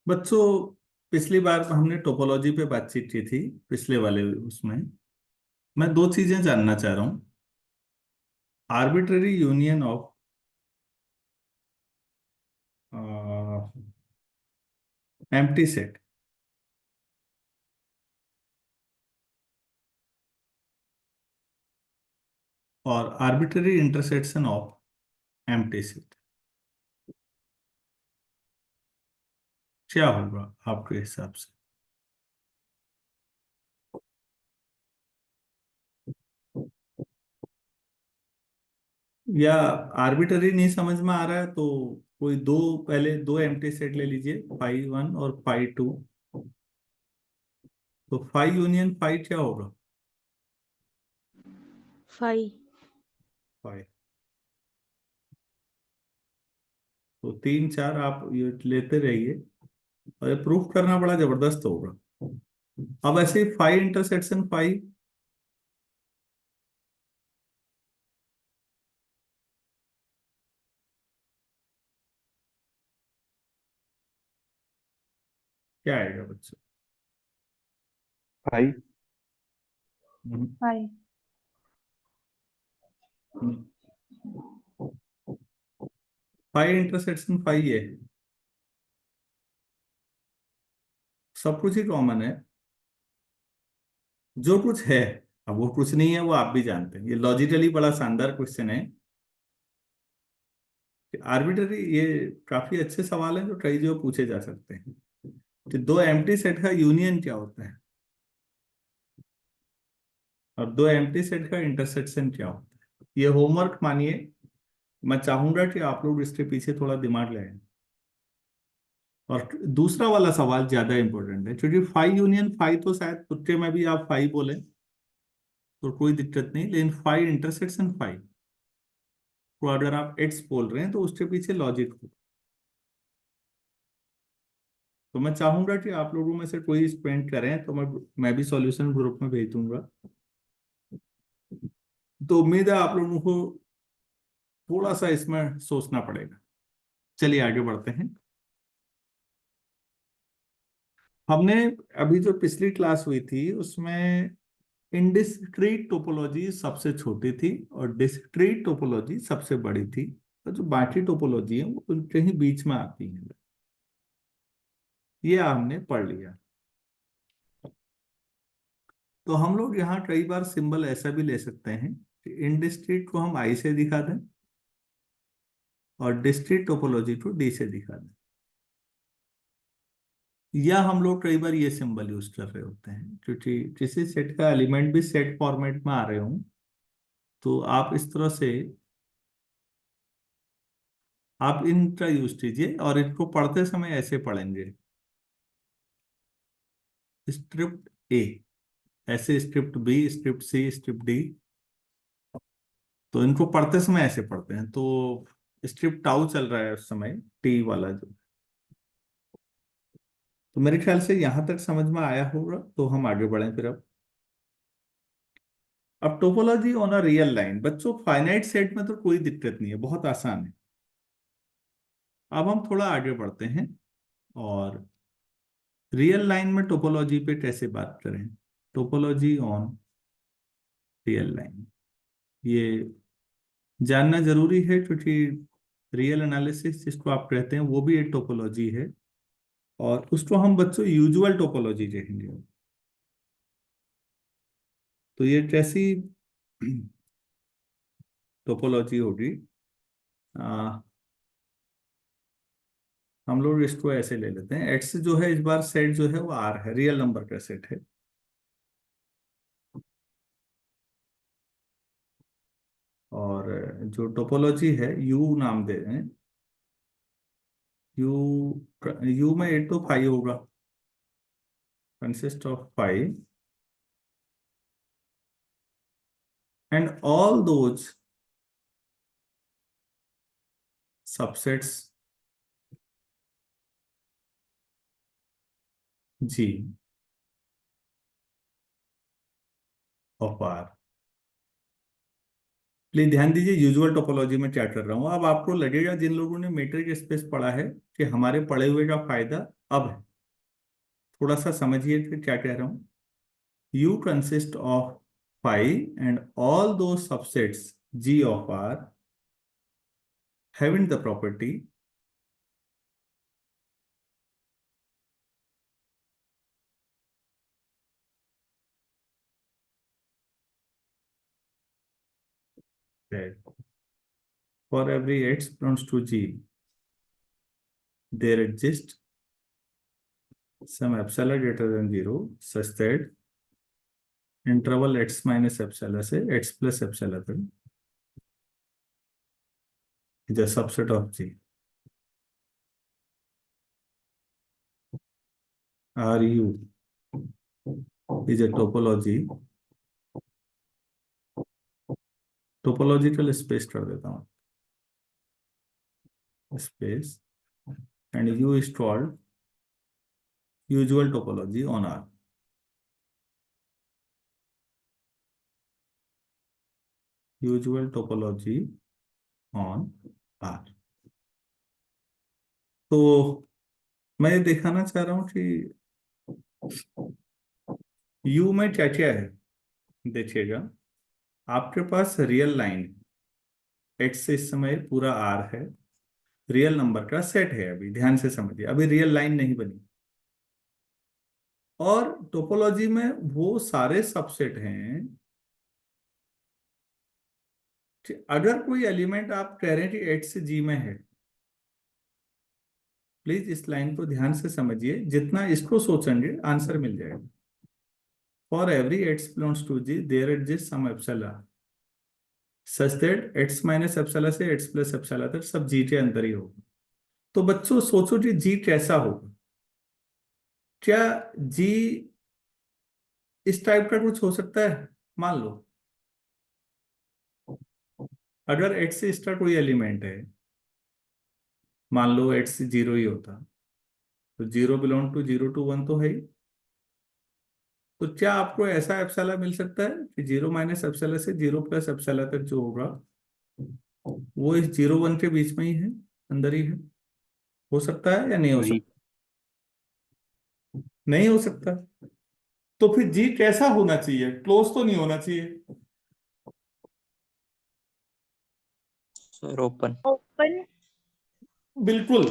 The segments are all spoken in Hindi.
बच्चों, पिछली बार हमने टोपोलॉजी पे बातचीत की थी। पिछले वाले उसमें मैं दो चीजें जानना चाह रहा हूँ। Arbitrary union of empty set और arbitrary intersection of empty set क्या होगा आपके हिसाब से? या आर्बिट्ररी नहीं समझ में आ रहा है तो कोई दो, पहले दो एम्प्टी सेट ले लीजिए, फाई वन और फाई टू। तो फाई यूनियन फाई क्या होगा? फाइव। फाई। तो तीन चार आप ये लेते रहिए और ये प्रूफ करना बड़ा जबरदस्त होगा। अब ऐसे ही फाई इंटरसेक्शन फाई क्या आएगा बच्चों? Five. Five. Phi intersection phi है। सब कुछ ही कॉमन है जो कुछ है। अब वो कुछ नहीं है वो आप भी जानते हैं। ये लॉजिकली बड़ा शानदार क्वेश्चन है कि आर्बिट्ररी, ये काफी अच्छे सवाल हैं जो कई जो पूछे जा सकते हैं कि दो एम्प्टी सेट का यूनियन क्या होता है और दो एम्प्टी सेट का इंटरसेक्शन क्या होता है। ये होमवर्क मानिए, मैं चाहूंगा कि आप लोग इसके पीछे थोड़ा दिमाग लगाएं। और दूसरा वाला सवाल ज्यादा इंपॉर्टेंट है क्योंकि फाई यूनियन फाई तो शायद कुत्ते में भी आप फाई बोले तो कोई दिक्कत नहीं, लेकिन फाई इंटरसेक्शन फाई, तो अगर आप एक्स बोल रहे हैं तो उसके पीछे लॉजिक हो। तो मैं चाहूंगा कि आप लोगों में से कोई स्पेंड करें तो मैं भी सॉल्यूशन ग्रुप में भेज दूंगा। तो उम्मीद है आप लोगों को थोड़ा सा इसमें सोचना पड़ेगा। चलिए आगे बढ़ते हैं। हमने अभी जो पिछली क्लास हुई थी उसमें इंडिस्क्रीट टोपोलॉजी सबसे छोटी थी और डिस्क्रीट टोपोलॉजी सबसे बड़ी थी, और जो बाकी टोपोलॉजी है वो उनके ही बीच में आती है। ये हमने पढ़ लिया। तो हम लोग यहाँ कई बार सिंबल ऐसा भी ले सकते हैं कि इंडिस्क्रीट को हम आई से दिखा दें और डिस्क्रीट टोपोलॉजी को डी से दिखा दें। या हम लोग कई बार ये सिंबल यूज कर रहे होते हैं क्योंकि किसी सेट का एलिमेंट भी सेट फॉर्मेट में आ रहे हों तो आप इस तरह से आप इनका यूज कीजिए और इनको पढ़ते समय ऐसे पढ़ेंगे। स्क्रिप्ट ए, ऐसे स्क्रिप्ट बी, स्क्रिप्ट सी, स्क्रिप्ट डी। तो इनको पढ़ते समय ऐसे पढ़ते हैं। तो स्क्रिप्ट टाउ चल रहा है उस समय, टी वाला जो। तो मेरे ख्याल से यहां तक समझ में आया होगा, तो हम आगे बढ़ें फिर। अब topology on a real line, बच्चों फाइनाइट सेट में तो कोई दिक्कत नहीं है, बहुत आसान है। अब हम थोड़ा आगे बढ़ते हैं और रियल लाइन में टोपोलॉजी पे कैसे बात करें। टोपोलॉजी ऑन रियल लाइन, ये जानना जरूरी है क्योंकि रियल एनालिसिस जिसको आप कहते हैं वो भी एक टोपोलॉजी है और उसको हम बच्चों यूजुअल टोपोलॉजी कहेंगे। तो ये कैसी टोपोलॉजी होगी? आ, हम लोग इसको ऐसे ले लेते हैं, एक्स जो है इस बार सेट जो है वो आर है, रियल नंबर का सेट है। और जो टोपोलॉजी है यू नाम दे रहे हैं। यू, यू में एट तो फाइव होगा, consist of five and all those subsets G of R. Please ध्यान दीजिए, यूजुअल टोपोलॉजी में क्या कर रहा हूँ। अब आपको लगेगा, जिन लोगों ने मीट्रिक स्पेस पढ़ा है, कि हमारे पढ़े हुए का फायदा अब है। थोड़ा सा समझिए कि क्या कह रहा हूँ। U consists of phi and all those subsets G of R having the property that for every x belongs to G, there exists some epsilon greater than 0 such that interval x minus epsilon से x plus epsilon तक is a subset of G. RU is a topological space कर देता हूँ, space, and U is called usual topology on R. Usual topology on R. तो मैं ये दिखाना चाह रहा हूँ कि यू में क्या क्या है। देखिएगा, आपके पास रियल लाइन एक्स से इस समय पूरा आर है, रियल नंबर का सेट है। अभी ध्यान से समझिए, अभी रियल लाइन नहीं बनी। और टोपोलॉजी में वो सारे सबसेट हैं कि अगर कोई एलिमेंट आप कह रहे हैं कि एक्स से जी में है, प्लीज इस लाइन को ध्यान से समझिए, जितना इसको सोचेंगे आंसर मिल जाएगा। For every x belongs to G there exist some epsilon such that x minus epsilon से एक्स प्लस एप्सिलॉन तक सब जी के अंदर ही होगा। तो बच्चों सोचो कि जी कैसा होगा। क्या जी इस टाइप का कुछ हो सकता है? मान लो अगर एक्स से इसका कोई एलिमेंट है, मान लो एक्स जीरो ही होता, तो zero belong to zero to one तो है ही। तो क्या आपको ऐसा एप्सिलॉन मिल सकता है कि जीरो माइनस एप्सिलॉन से जीरो प्लस एप्सिलॉन तक जो होगा वो इस जीरो वन के बीच में ही है, अंदर ही है? हो सकता है या नहीं हो नहीं। सकता? नहीं हो सकता। तो फिर जी कैसा होना चाहिए? क्लोज तो नहीं होना चाहिए। Sir open. ओपन। बिल्कुल।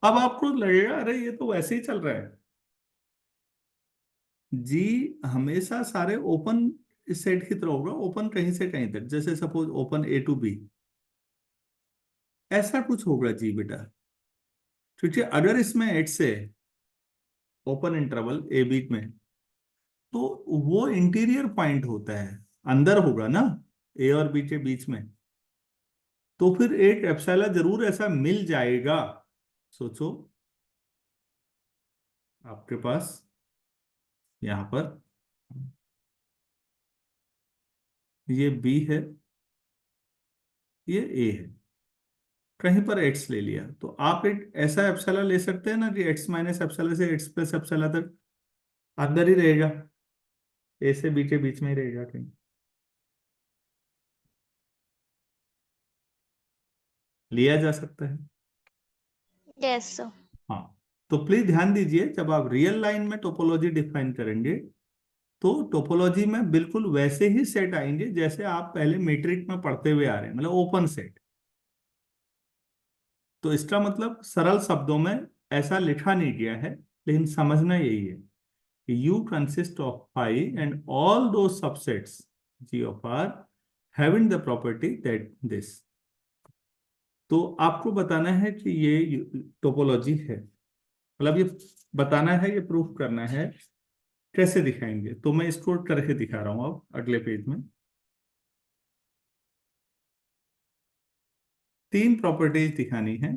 अब आपको लगेगा अरे ये तो वैसे ही चल रहा है। जी हमेशा सारे ओपन सेट की तरह होगा, ओपन कहीं से कहीं तक, जैसे suppose open a to b, ऐसा कुछ होगा जी बेटा। क्योंकि अगर इसमें एट से ओपन इंटरवल ए बी में, तो वो इंटीरियर पॉइंट होता है, अंदर होगा ना ए और बी के बीच में। तो फिर एक एप्सिलॉन जरूर ऐसा मिल जाएगा। सोचो, आपके पास यहां पर ये बी है, ये ए है, कहीं पर एक्स ले लिया, तो आप एक ऐसा एप्सिलॉन ले सकते हैं ना कि एक्स माइनस एप्सिलॉन से एक्स प्लस एप्सिलॉन तक अंदर ही रहेगा, ए से बी के बीच में ही रहेगा कहीं। लिया जा सकता है। Yes sir. हाँ। तो प्लीज ध्यान दीजिए, जब आप रियल लाइन में टोपोलॉजी डिफाइन करेंगे, तो टोपोलॉजी में बिल्कुल वैसे ही सेट आएंगे जैसे आप पहले मैट्रिक में पढ़ते हुए आ रहे हैं, मतलब ओपन सेट। तो इसका मतलब सरल शब्दों में ऐसा लिखा नहीं गया है, लेकिन समझना यही है कि U consists of phi and all those subsets G of R having the property that this। तो आपको बताना है कि ये टोपोलॉजी है, मतलब ये बताना है, ये प्रूफ करना है। कैसे दिखाएंगे? तो मैं इसको करके दिखा रहा हूं अब अगले पेज में। तीन प्रॉपर्टीज दिखानी है।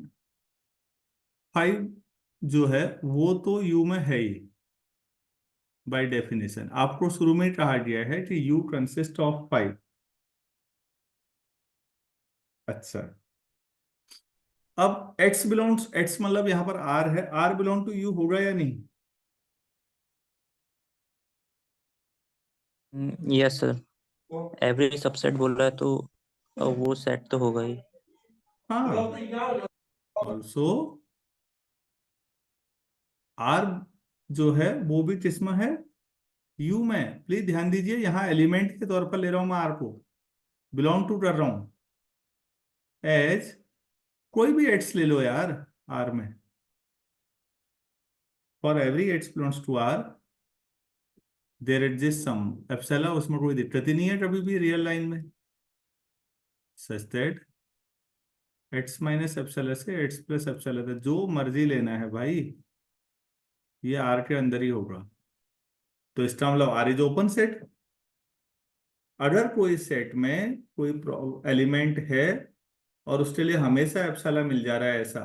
फाइव जो है वो तो यू में है ही बाय डेफिनेशन, आपको शुरू में कहा गया है कि यू कंसिस्ट ऑफ फाइव। अच्छा, अब x बिलोंग्स, x मतलब यहां पर r है, r बिलोंग टू u होगा या नहीं? Yes sir. एवरी सबसेट बोल रहा है तो और वो सेट तो होगा ही। हाँ, ऑल्सो आर जो है वो भी किस्म है यू में। प्लीज ध्यान दीजिए, यहाँ एलिमेंट के तौर पर ले रहा हूं मैं आर को, बिलोंग टू कर रहा हूं एज कोई भी एट्स ले लो यार आर में। For every x belongs to R there exist some epsilon, उसमें कोई दिक्कत ही नहीं है कभी भी रियल लाइन में, सच दैट एट्स माइनस एप्सिलॉन से एट्स प्लस एप्सिलॉन तक जो मर्जी लेना है भाई, ये आर के अंदर ही होगा। तो इसका मतलब आर इज ओपन सेट। अगर कोई सेट में कोई एलिमेंट है और उसके लिए हमेशा एप्सिलॉन मिल जा रहा है ऐसा,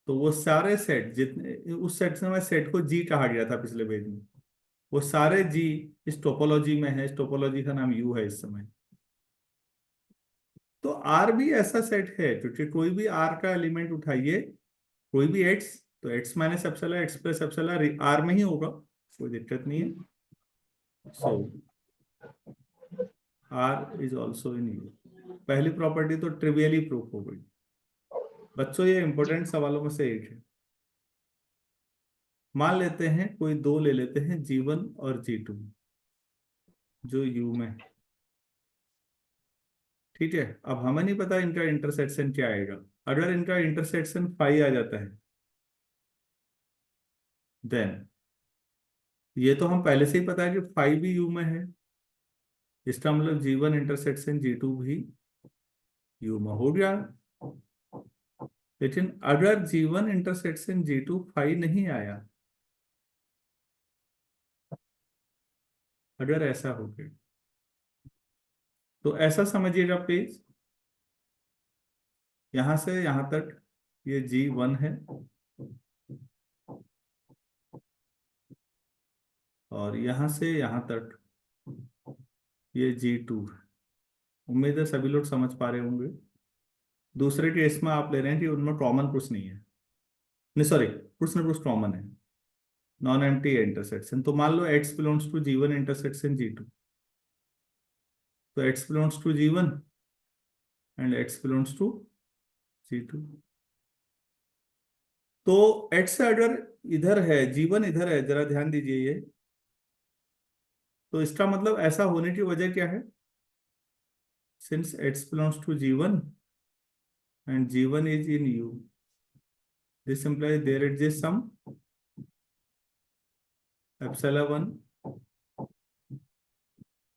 तो वो सारे सेट जितने, उस सेट से मैं सेट को जी कहा गया था पिछले पेज में, वो सारे जी इस टोपोलॉजी में है। इस टोपोलॉजी का नाम यू है इस समय। तो आर भी ऐसा सेट है क्योंकि कोई भी आर का एलिमेंट उठाइए, कोई भी एक्स, तो x minus epsilon x plus epsilon R में ही होगा, कोई दिक्कत नहीं है। So R is also in U. पहली प्रॉपर्टी तो ट्रिवियली प्रूफ हो गई बच्चों, ये इंपॉर्टेंट सवालों में से एक है। मान लेते हैं कोई दो ले लेते हैं G1 और G2 जो यू में है। ठीक है, अब हमें नहीं पता इनका इंटरसेक्शन क्या आएगा। अगर इनका इंटरसेक्शन फाई आ जाता है देन ये तो हम पहले से ही पता है कि फाई भी यू में है, इसका मतलब G1 इंटरसेक्शन G2 भी यू में हो गया। लेकिन अगर G1 इंटरसेक्शन G2 फाई नहीं आया, अगर ऐसा हो गया, तो ऐसा समझिएगा प्लीज, यहां से यहां तक ये G1 है और यहां से यहां तक ये G2 है। उम्मीद है सभी लोग समझ पा रहे होंगे। दूसरे केस में आप ले रहे हैं कि उनमें कॉमन कुछ नहीं है, नहीं सॉरी, कुछ ना कुछ कॉमन है, नॉन एम्प्टी इंटरसेक्शन। तो मान लो x belongs to G1 intersection G2, तो x belongs to G1 and x belongs to G2। तो x अगर इधर है, G1 इधर है, जरा ध्यान दीजिए ये, तो इसका मतलब ऐसा होने की वजह क्या है, since x belongs to G1 and G1 is in U, this implies there exists some epsilon 1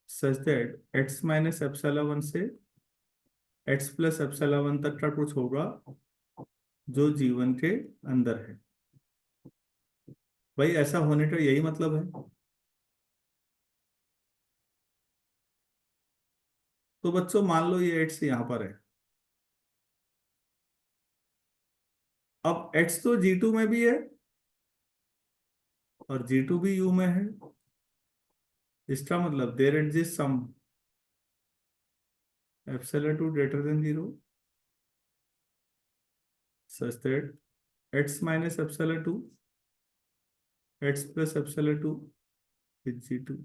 such that x minus epsilon 1 से x plus epsilon 1 तक का कुछ होगा जो G1 के अंदर है। भाई ऐसा होने का यही मतलब है। तो बच्चों मान लो ये x यहाँ पर है, अब x तो G2 में भी है और G2 भी U में है, इसका मतलब there exist some epsilon 2 greater than 0 such that x minus epsilon 2 x plus epsilon 2 is G2।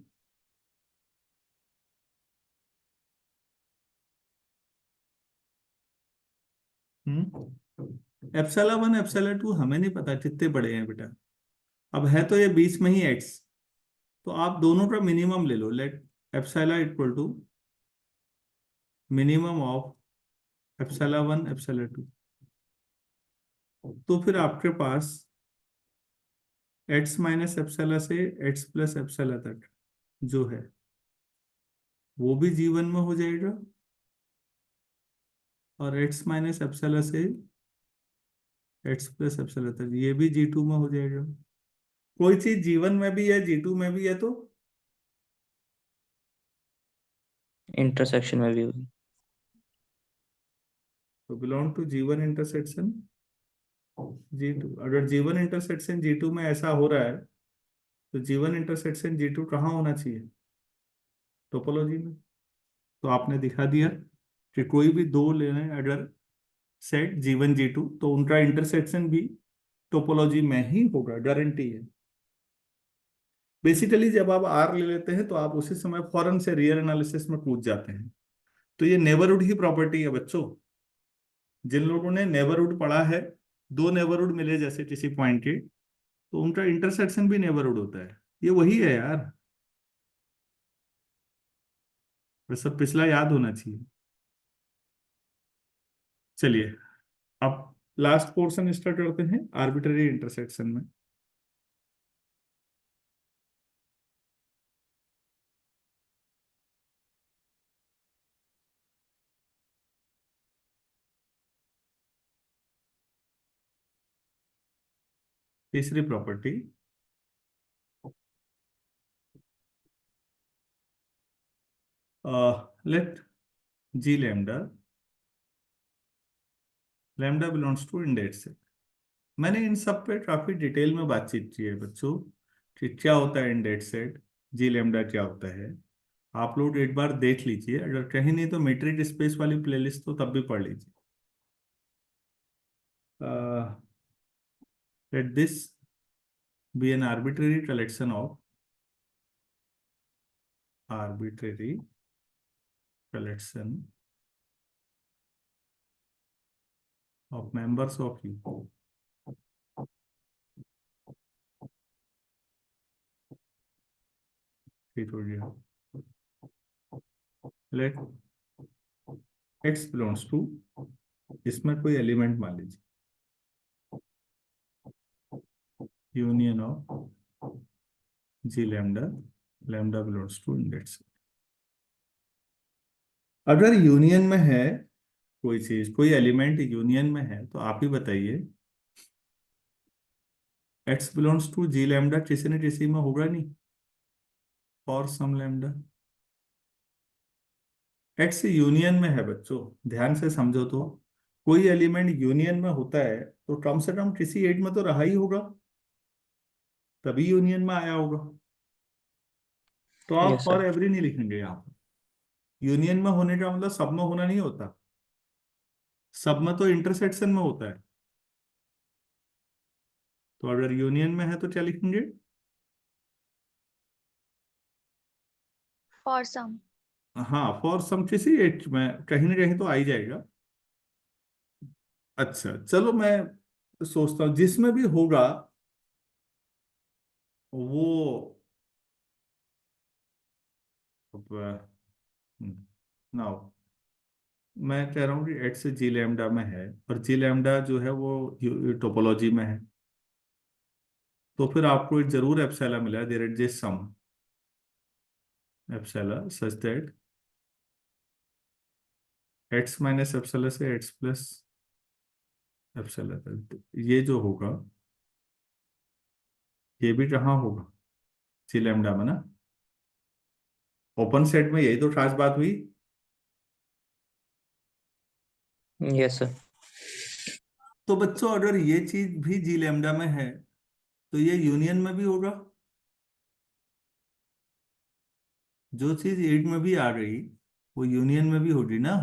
Epsilon 1 epsilon 2 हमें नहीं पता कितने बड़े हैं बेटा। अब है तो ये बीच में ही x, तो आप दोनों का मिनिमम ले लो, let epsilon equal to minimum of epsilon 1 epsilon 2। तो फिर आपके पास x माइनस एप्सिलॉन से x प्लस एप्सिलॉन तक जो है वो भी G1 में हो जाएगा और x माइनस एप्सिलॉन से x प्लस एप्सिलॉन तक ये भी G2 में हो जाएगा। कोई चीज G1 में भी है G2 में भी है इंटरसेक्शन में भी होगी। तो belong to G1 intersection G2। अगर G1 इंटरसेक्शन G2 में ऐसा हो रहा है तो G1 इंटरसेक्शन G2 कहाँ होना चाहिए, टोपोलॉजी में। तो आपने दिखा दिया कि कोई भी दो लेने अगर सेट G1 G2 तो उनका इंटरसेक्शन भी टोपोलॉजी में ही होगा, गारंटी है। बेसिकली जब आप आर ले लेते हैं तो आप उसी समय फौरन से रियल एनालिसिस में कूद जाते हैं तो ये नेबरहुड ही प्रॉपर्टी है बच्चों। जिन लोगों ने नेबरहुड पढ़ा है, दो नेबरहुड मिले जैसे किसी पॉइंट के, तो उनका इंटरसेक्शन भी नेबरहुड होता है। ये वही है यार, बस सब पिछला याद होना चाहिए। चलिए, अब लास्ट पोर्शन स्टार्ट करते हैं, आर्बिट्ररी इंटरसेक्शन में। तीसरी property, let G lambda, lambda belongs to index set. मैंने इन सब पे काफी डिटेल में बातचीत की है बच्चों, कि क्या होता है इंडेक्स सेट, जी लैम्डा क्या होता है। आप लोग एक बार देख लीजिए, अगर कहीं नहीं तो मीट्रिक स्पेस वाली प्लेलिस्ट तो तब भी पढ़ लीजिए। Let this be an arbitrary collection of, arbitrary collection of members of U. ठीक हो गया। लेट x belongs to, इसमें कोई एलिमेंट मान लीजिए, union of G lambda, lambda belongs to index. अगर यूनियन में है कोई चीज, कोई एलिमेंट यूनियन में है, तो आप ही बताइए x belongs to G lambda किसी न किसी में होगा नहीं, for some lambda. X union में है बच्चों, ध्यान से समझो तो। कोई एलिमेंट यूनियन में होता है तो कम से कम किसी एट में तो रहा ही होगा, तभी यूनियन में आया होगा। तो आप यस फॉर सर। एवरी नहीं लिखेंगे यहाँ पर। यूनियन में होने का मतलब सब में होना नहीं होता, सब में तो इंटरसेक्शन में होता है। तो अगर यूनियन में है तो क्या लिखेंगे? For some. हाँ, फॉर सम किसी एट में कहीं ना कहीं तो आ ही जाएगा। अच्छा चलो, मैं सोचता हूँ जिसमें भी होगा वो, नाउ मैं कह रहा हूँ कि एक्स जी लैम्डा में है, और जी लैम्डा जो है वो टोपोलॉजी में है, तो फिर आपको एक जरूर एप्सिलॉन मिला, there exist some epsilon such that x minus epsilon से एक्स प्लस एप्सिलॉन, ये जो होगा ये भी कहाँ होगा? जी लैम्डा में ना। ओपन सेट में यही तो खास बात हुई। Yes sir. तो बच्चों अगर ये चीज भी जी लैम्डा में है तो ये यूनियन में भी होगा। जो चीज एट में भी आ गई वो यूनियन में भी होगी ना।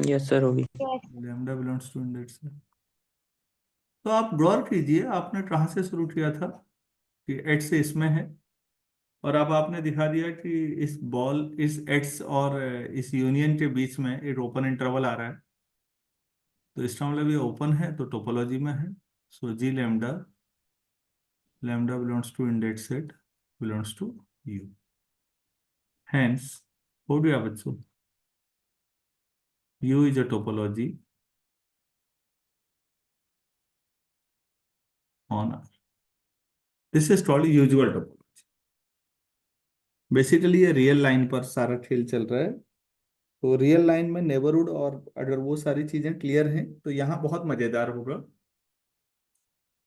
यस सर होगी। Yes. Lambda belongs to index. तो आप गौर कीजिए, आपने कहाँ से शुरू किया था कि एक्स इसमें है, और अब आपने दिखा दिया कि इस बॉल, इस एक्स और इस यूनियन के बीच में एक ओपन इंटरवल आ रहा है। तो इसका मतलब ये ओपन है तो टोपोलॉजी में है। So G lambda, lambda belongs to index set belongs to U. Hence हो गया बच्चों, U is a topology on R. This is called usual topology. Basically ये रियल लाइन पर सारा खेल चल रहा है। तो रियल लाइन में नेबरहुड और अगर वो सारी चीजें क्लियर हैं तो यहाँ बहुत मजेदार होगा,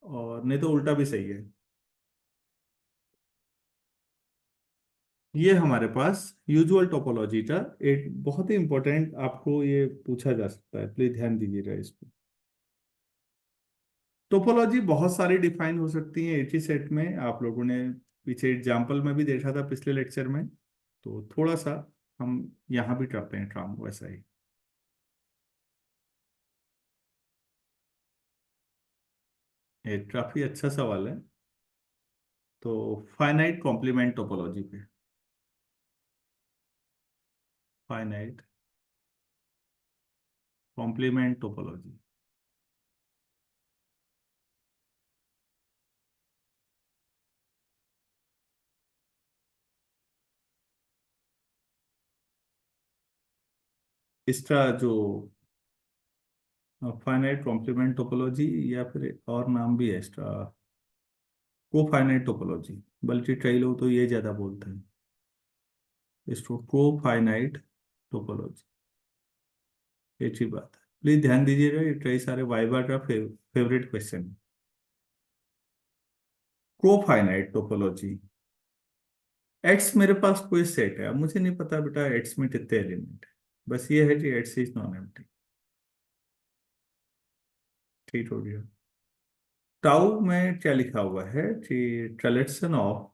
और नहीं तो उल्टा भी सही है। ये हमारे पास यूजुअल टोपोलॉजी का एक बहुत ही इंपॉर्टेंट, आपको ये पूछा जा सकता है, प्लीज ध्यान दीजिएगा इस पे। टोपोलॉजी बहुत सारी डिफाइन हो सकती है एक ही सेट में, आप लोगों ने पीछे एग्जाम्पल में भी देखा था पिछले लेक्चर में। तो थोड़ा सा हम यहाँ भी करते हैं काम वैसा ही। एक काफी अच्छा सवाल है। तो फाइनाइट कॉम्प्लीमेंट टोपोलॉजी पे, फाइनाइट कॉम्प्लीमेंट टोपोलॉजी। इसका जो फाइनाइट कॉम्प्लीमेंट टोपोलॉजी, या फिर एक और नाम भी है इसका, को फाइनाइट टोपोलॉजी, बल्कि कई लोग तो ये ज्यादा बोलते हैं इसको को फाइनाइट टोपोलॉजी। एक ही बात है, प्लीज ध्यान दीजिएगा, ये कई सारे वाइवा का फेवरेट क्वेश्चन है। को फाइनाइट टोपोलॉजी, एक्स मेरे पास कोई सेट है, अब मुझे नहीं पता बेटा एक्स में कितने एलिमेंट है, बस ये है कि एक्स इज नॉन एम्प्टी। ठीक हो गया। टाउ में क्या लिखा हुआ है कि कलेक्शन ऑफ,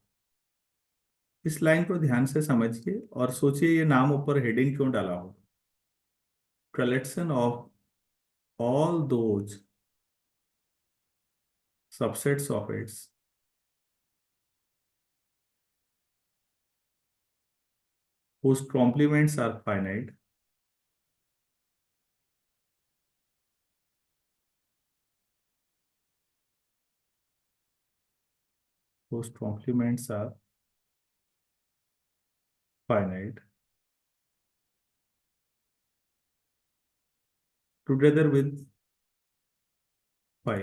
इस लाइन को ध्यान से समझिए और सोचिए ये नाम ऊपर हेडिंग क्यों डाला हो। Collection of all those subsets of its whose complements are finite whose complements are finite together with phi।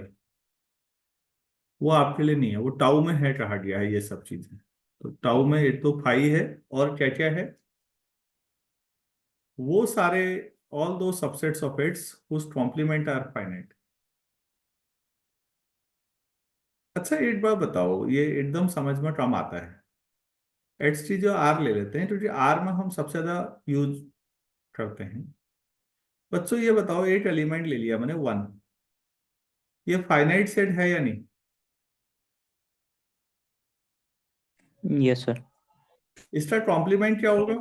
वो आपके लिए नहीं है, वो टाउ में है, कहा गया है ये सब चीजें। तो टाउ में एक तो फाई है, और क्या क्या है, वो सारे ऑल दो subsets of its whose complement are finite। अच्छा एक बार बताओ, ये एकदम समझ में कम आता है, एक्स की जो आर ले लेते हैं क्योंकि आर में हम सबसे ज्यादा यूज करते हैं। बच्चों ये बताओ, एक एलिमेंट ले लिया मैंने 1, ये फाइनाइट सेट है या नहीं? Yes sir. इसका कॉम्प्लीमेंट क्या होगा?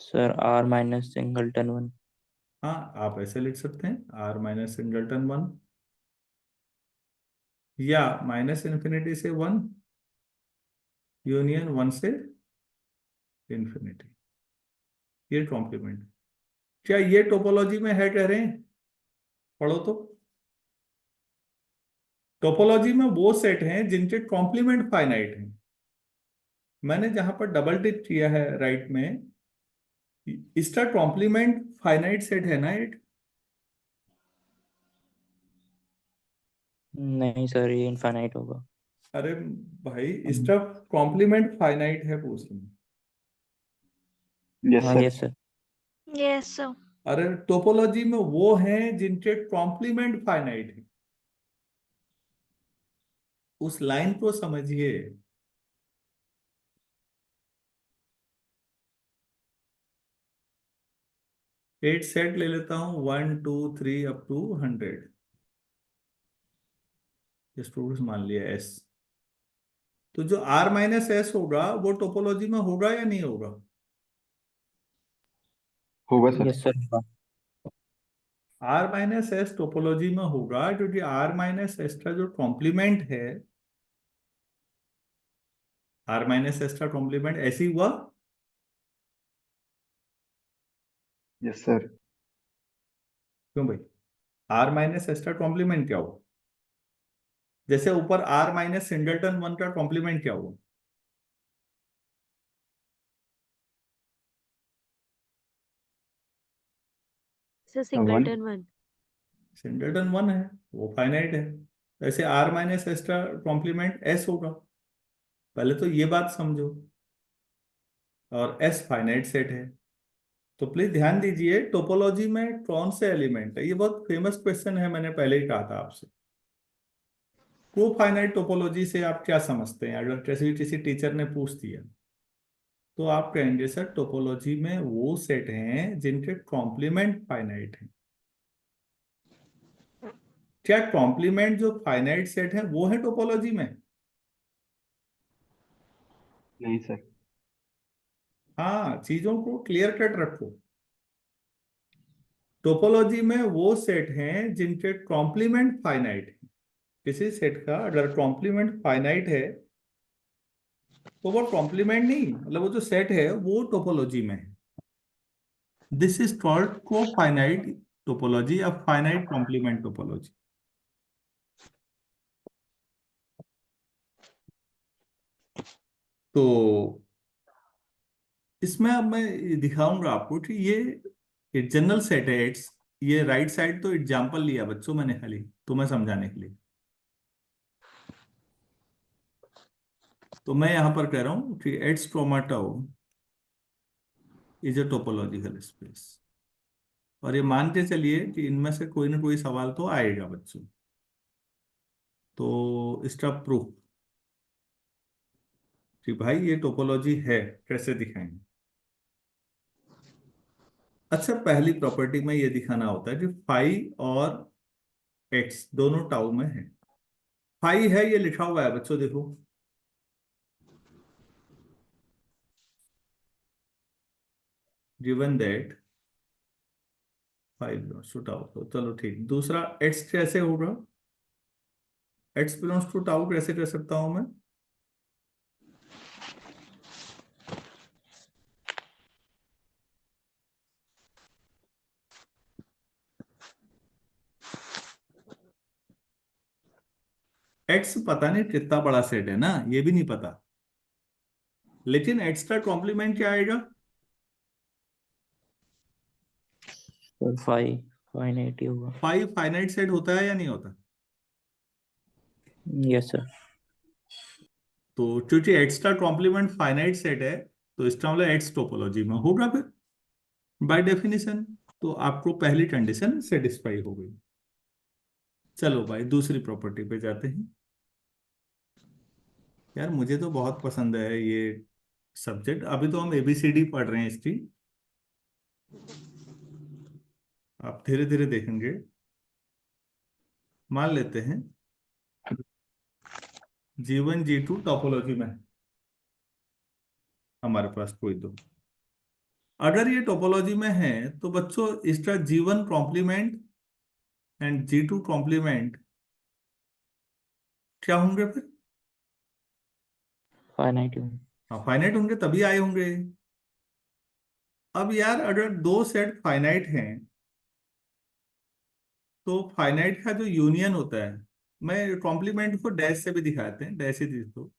Sir R minus singleton 1। हाँ, आप ऐसे लिख सकते हैं आर माइनस सिंगलटन 1, या माइनस इन्फिनिटी से 1 यूनियन 1 से इन्फिनिटी, ये कॉम्प्लीमेंट। क्या ये टोपोलॉजी में है कह रहे हैं? पढ़ो तो। टोपोलॉजी में वो सेट हैं जिनके कॉम्प्लीमेंट फाइनाइट हैं। मैंने जहां पर डबल टिक किया है राइट में, इसका कॉम्प्लीमेंट फाइनाइट सेट है ना एक? नहीं सर, ये इनफाइनाइट होगा। अरे भाई, इसका कॉम्प्लीमेंट फाइनाइट है पूछ रही हूँ। यस हाँ sir. Yes sir. Yes, sir. अरे टोपोलॉजी में वो हैं जिनके कॉम्प्लीमेंट फाइनाइट है, उस लाइन को समझिए। एट सेट ले लेता हूं, 1 2 3 अप टू 100, स्टूडेंट्स मान लिया एस। तो जो आर माइनस एस होगा वो टोपोलॉजी में होगा या नहीं होगा? होगा सर। यस सर होगा। आर माइनस एस टोपोलॉजी में होगा क्योंकि आर माइनस एस का जो कॉम्प्लीमेंट है, आर माइनस एस का कॉम्प्लीमेंट ऐसे ही हुआ। Yes sir. क्यों भाई, आर माइनस एस का कॉम्प्लीमेंट क्या हुआ? जैसे ऊपर आर माइनस सिंगलटन 1 का कॉम्प्लीमेंट क्या हुआ? सर 1। सिंगलटन 1। सिंगलटन 1 है, वो फाइनाइट है। ऐसे आर माइनस एस का कॉम्प्लीमेंट एस होगा, पहले तो ये बात समझो। और एस फाइनाइट सेट है। तो प्लीज ध्यान दीजिए, टोपोलॉजी में कौन से एलिमेंट है, ये बहुत फेमस क्वेश्चन है, मैंने पहले ही कहा था आपसे। को फाइनाइट टोपोलॉजी से आप क्या समझते हैं? अगर किसी टीचर ने पूछ दिया तो आप कहेंगे सर टोपोलॉजी में वो सेट हैं जिनके कॉम्प्लीमेंट फाइनाइट हैं। क्या कॉम्प्लीमेंट जो फाइनाइट सेट है वो है टोपोलॉजी में? नहीं सर। हाँ, चीजों को क्लियर कट रखो। टोपोलॉजी में वो सेट हैं जिनके कॉम्प्लीमेंट फाइनाइट है। किसी सेट का अगर कॉम्प्लीमेंट फाइनाइट है तो वो कॉम्प्लीमेंट नहीं, मतलब वो जो सेट है वो टोपोलॉजी में है। दिस इज कॉल्ड को फाइनाइट टोपोलॉजी या फाइनाइट कॉम्प्लीमेंट टोपोलॉजी। तो इसमें अब मैं दिखाऊंगा आपको कि ये जनरल सेट है इट्स। ये राइट साइड तो एग्जांपल लिया बच्चों मैंने खाली तुम्हें समझाने के लिए। तो मैं यहां पर कह रहा हूं कि एट्स क्रोमाटाओ इज अ टोपोलॉजिकल स्पेस, और ये मान के चलिए कि इनमें से कोई ना कोई सवाल तो आएगा बच्चों। तो इसका प्रूफ कि भाई ये टोपोलॉजी है कैसे दिखाएंगे। अच्छा, पहली प्रॉपर्टी में ये दिखाना होता है कि फाई और एक्स दोनों टाउ में है। फाई है, ये लिखा हुआ है बच्चों, देखो given that five belongs to tau. तो चलो ठीक, दूसरा एक्स कैसे होगा, एक्स बिलोंग्स टू टाउ कैसे कर सकता हूं मैं। एक्स पता नहीं कितना बड़ा सेट है ना, ये भी नहीं पता, लेकिन एक्स का कॉम्प्लीमेंट क्या आएगा। सर फाइनाइट ही होगा। फाइव फाइनाइट सेट होता है या नहीं होता। Yes sir. तो क्योंकि एक्स का कॉम्प्लीमेंट फाइनाइट सेट है, तो इसका मतलब एक्स टोपोलॉजी में होगा फिर बाय डेफिनेशन। तो आपको पहली कंडीशन सेटिस्फाई हो गई। चलो भाई दूसरी प्रॉपर्टी पे जाते हैं। यार मुझे तो बहुत पसंद है ये सब्जेक्ट। अभी तो हम एबीसीडी पढ़ रहे हैं इसकी, आप धीरे धीरे देखेंगे। मान लेते हैं G1 G2 टोपोलॉजी में है हमारे पास कोई दो। अगर ये टोपोलॉजी में है तो बच्चों इसका G1 complement and G2 complement क्या होंगे फिर। फाइनाइट ही होगा। हाँ फाइनाइट होंगे, तभी आए होंगे। अब यार अगर दो सेट फाइनाइट हैं तो फाइनाइट का जो यूनियन होता है, मैं कॉम्प्लीमेंट को डैश से भी दिखाते हैं, डैश ही दे दो,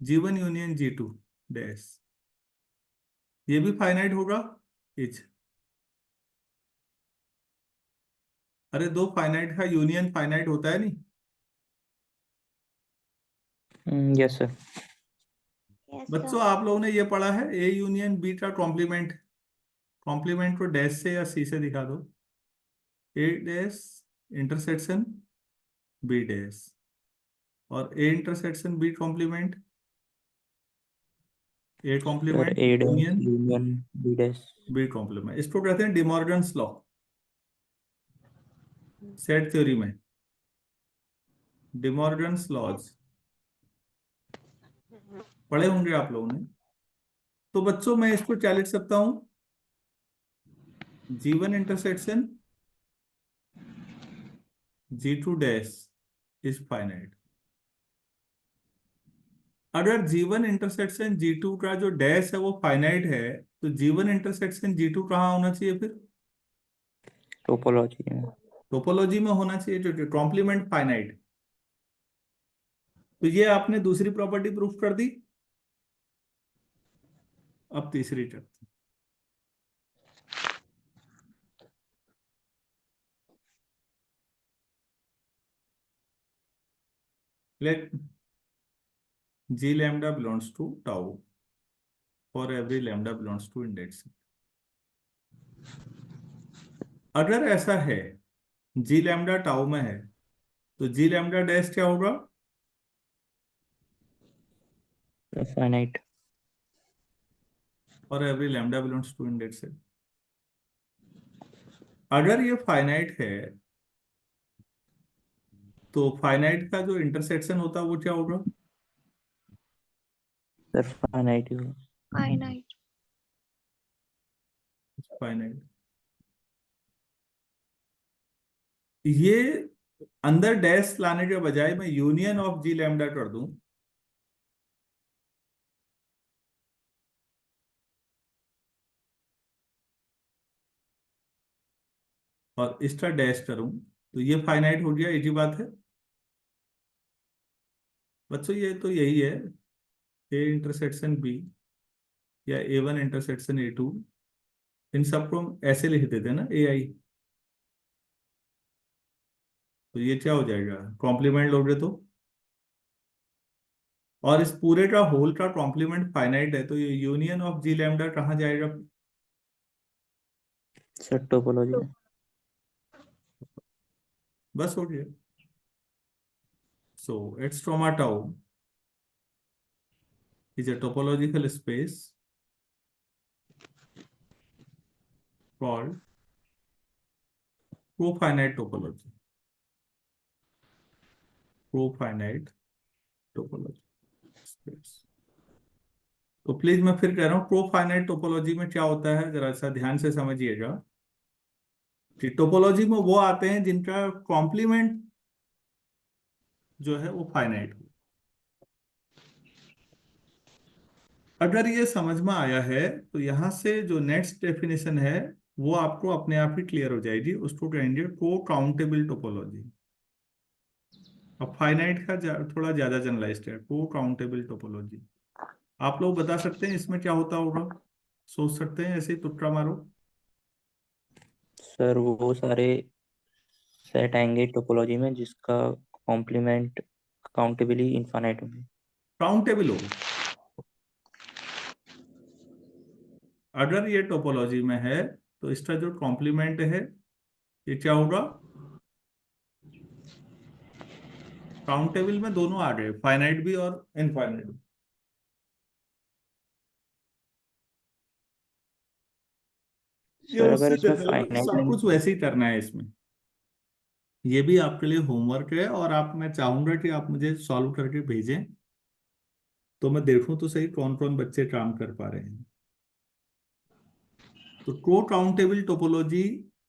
G1 यूनियन G2 डैश, ये भी फाइनाइट होगा इच। अरे दो फाइनाइट का यूनियन फाइनाइट होता है नहीं। Yes sir. Yes, बच्चों sir. आप लोगों ने ये पढ़ा है ए यूनियन बी का कॉम्प्लीमेंट, कॉम्प्लीमेंट को डैश से या सी से दिखा दो। A dash intersection B dash, और A intersection B complement, A sir complement A dash union union B dash. B complement. इसको कहते हैं डिमॉर्गन्स लॉ सेट थ्योरी में, डिमॉर्गन्स लॉज पढ़े होंगे आप लोगों ने। तो बच्चों मैं इसको क्या लिख सकता हूं, G1 intersection G2 dash is finite. अगर G1 इंटरसेक्शन G2 का जो डैश है वो फाइनाइट है, तो G1 इंटरसेक्शन G2 कहाँ होना चाहिए फिर। टोपोलॉजी में। टोपोलॉजी में होना चाहिए, जो कॉम्प्लीमेंट फाइनाइट। तो ये आपने दूसरी प्रॉपर्टी प्रूफ कर दी। अब तीसरी करते हैं। Let G lambda belongs to tau for every lambda belongs to index। अगर ऐसा है G lambda टाउ में है तो G lambda डैश क्या होगा। फाइनाइट। और every lambda belongs to index है। अगर ये फाइनाइट है तो फाइनाइट का जो इंटरसेक्शन होता है वो क्या होगा। सर फाइनाइट ही होगा। Finite. फाइनाइट। ये अंदर डैश लाने के बजाय मैं यूनियन ऑफ जी लैम्डा कर दूं और इसका डैश करूं तो ये फाइनाइट हो गया, इसी बात है बच्चों। ये तो यही है, ए इंटरसेक्शन बी या A1 इंटरसेक्शन A2, इन सबको हम ऐसे लिख देते हैं ना, AI। तो ये क्या हो जाएगा, कॉम्प्लीमेंट लोगे तो, और इस पूरे का होल का कॉम्प्लीमेंट फाइनाइट है, तो ये यूनियन ऑफ जी लैम्डा कहाँ जाएगा? सर टोपोलॉजी में। बस हो गया। सो X comma tau is a topological space called profinite topology. Profinite topology space। तो प्लीज मैं फिर कह रहा हूँ, प्रोफाइनाइट टोपोलॉजी में क्या होता है, जरा सा ध्यान से समझिएगा कि टोपोलॉजी में वो आते हैं जिनका कॉम्प्लीमेंट जो है वो फाइनाइट हो। अगर ये समझ में आया है तो यहां से जो नेक्स्ट डेफिनेशन है वो आपको अपने आप ही क्लियर हो जाएगी, उसको कहेंगे को काउंटेबल टोपोलॉजी। अब फाइनाइट का थोड़ा ज्यादा जनरलाइज्ड है, को काउंटेबल टोपोलॉजी। आप लोग बता सकते हैं इसमें क्या होता होगा, सोच सकते हैं, ऐसे ही तुक्का मारो। सर वो सारे सेट आएंगे टोपोलॉजी में जिसका कॉम्प्लीमेंट काउंटेबली इनफाइनाइट होंगे। काउंटेबल होगा। अगर ये टोपोलॉजी में है तो इसका जो कॉम्प्लीमेंट है ये क्या होगा, काउंटेबल में दोनों आ गए, फाइनाइट भी और इनफाइनाइट भी। ये सर अगर उससे इसमें जनरल है, फाइनाइट सब लेंगे। कुछ वैसे ही करना है इसमें। ये भी आपके लिए होमवर्क है, और आप, मैं चाहूंगा कि आप मुझे सॉल्व करके भेजें तो मैं देखूं तो सही कौन कौन बच्चे काम कर पा रहे हैं। तो को काउंटेबल टोपोलॉजी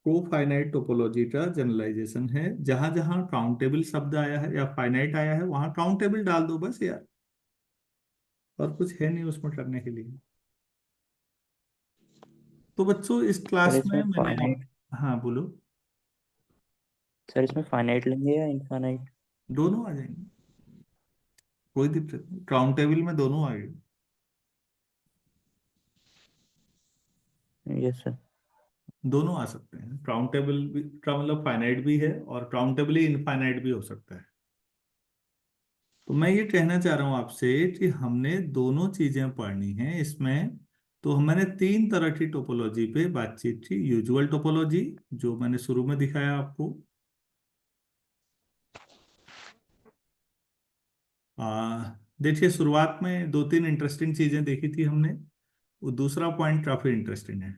को फाइनाइट टोपोलॉजी का जनरलाइजेशन है। जहां जहां काउंटेबल शब्द आया है या फाइनाइट आया है वहां काउंटेबल डाल दो बस यार, और कुछ है नहीं उसमें करने के लिए। तो बच्चों इस सर क्लास में इसमें मैंने फाइनाइट हाँ बोलो। सर इसमें फाइनाइट लेंगे या इनफाइनाइट? दोनों आ जाएंगे, कोई दिक्कत नहीं, काउंटेबल में दोनों आएंगे। Yes sir. दोनों आ सकते हैं, काउंटेबल भी का मतलब फाइनाइट भी है और काउंटेबली इनफाइनाइट भी हो सकता है। तो मैं ये कहना चाह रहा हूं आपसे कि हमने दोनों चीजें पढ़नी हैं इसमें। तो मैंने तीन तरह की टोपोलॉजी पे बातचीत की। यूजुअल टोपोलॉजी जो मैंने शुरू में दिखाया आपको, देखिए शुरुआत में दो तीन इंटरेस्टिंग चीजें देखी थी हमने। वो दूसरा पॉइंट काफी इंटरेस्टिंग है,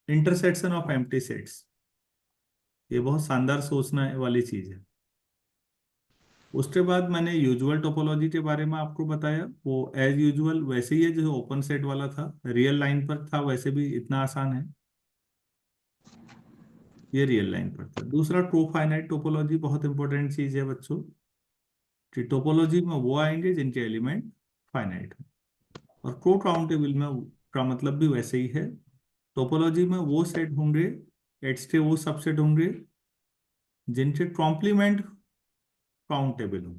इंटरसेक्शन ऑफ एम्प्टी सेट्स। ये बहुत शानदार सोचने वाली चीज है। उसके बाद मैंने यूजुअल टोपोलॉजी के बारे में आपको बताया, वो एज यूजुअल वैसे ही है जो ओपन सेट वाला था, रियल लाइन पर था, वैसे भी इतना आसान है, ये रियल लाइन पर था। दूसरा कोफाइनाइट टोपोलॉजी, बहुत इंपॉर्टेंट चीज है बच्चों, कि टोपोलॉजी में वो आएंगे जिनके एलिमेंट फाइनाइट हो। और को काउंटेबल में का मतलब भी वैसे ही है, टोपोलॉजी में वो सेट होंगे, एट्स के वो सबसेट होंगे जिनके कॉम्प्लीमेंट काउंटेबल हो।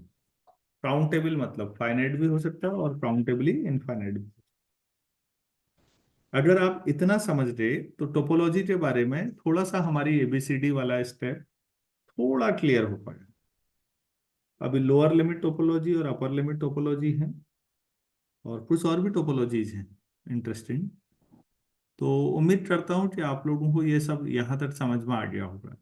काउंटेबल मतलब फाइनाइट भी हो सकता है और काउंटेबली इनफाइनाइट भी। अगर आप इतना समझ गए तो टोपोलॉजी के बारे में थोड़ा सा हमारी ABCD वाला स्टेप थोड़ा क्लियर हो पाएगा। अभी लोअर लिमिट टोपोलॉजी और अपर लिमिट टोपोलॉजी है, और कुछ और भी टोपोलॉजीज हैं इंटरेस्टिंग। तो उम्मीद करता हूँ कि आप लोगों को ये सब यहाँ तक समझ में आ गया होगा।